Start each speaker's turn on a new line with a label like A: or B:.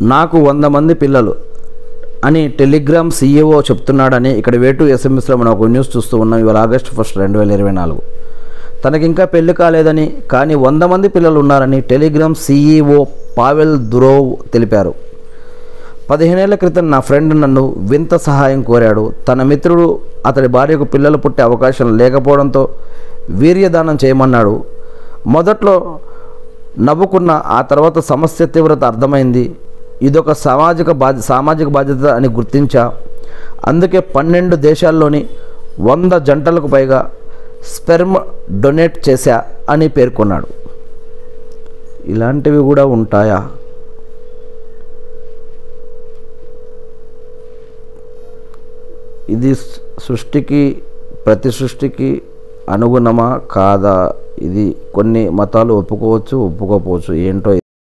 A: నాకు 100 మంది పిల్లలు అని టెలిగ్రామ్ CEO చెప్తున్నాడని ఇక్కడ వేటు SMSలో మనం ఒక న్యూస్ చూస్తూ ఉన్నాం. ఇవాళ ఆగస్టు 1, 2024. తనకింకా పెళ్లి కాలేదని కానీ 100 మంది పిల్లలు ఉన్నారని టెలిగ్రామ్ CEO పావెల్ దురోవ్ తెలిపారు. 15 ఏళ్ల క్రితం నా ఫ్రెండ్ నన్ను వింత సహాయం కోరాడు. తన మిత్రుడు అతడి భార్యకు పిల్లలు పుట్టే అవకాశం లేకపోవడంతో వీర్యదానం చేయమన్నాడు. మొదట్లో నవ్వుకున్న, ఆ తర్వాత సమస్య తీవ్రత అర్థమైంది. ఇదొక సామాజిక బాధ్యత అని గుర్తించా. అందుకే 12 దేశాల్లోని 100 జంటలకు పైగా స్పెర్మ్ డొనేట్ చేశా అని పేర్కొన్నాడు. ఇలాంటివి కూడా ఉంటాయా? ఇది ప్రతి సృష్టికి అనుగుణమా కాదా? ఇది కొన్ని మతాలు ఒప్పుకోవచ్చు, ఒప్పుకోకపోవచ్చు. ఏంటో